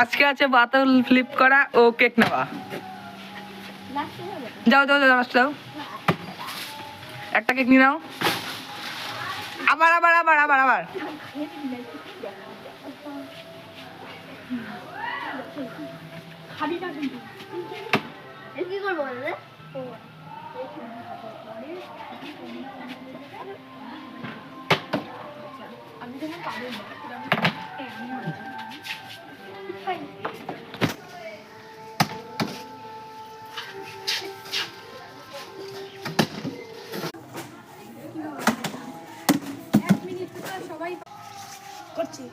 আজকে আছে বোতল ফ্লিপ করা ও কেক নেওয়া। যাও যাও যাও যাও, একটা কেক নিয়ে নাও। আবার আবার আবার আবার আবার কি করবো আমি যখন পাবো সবাই করছি।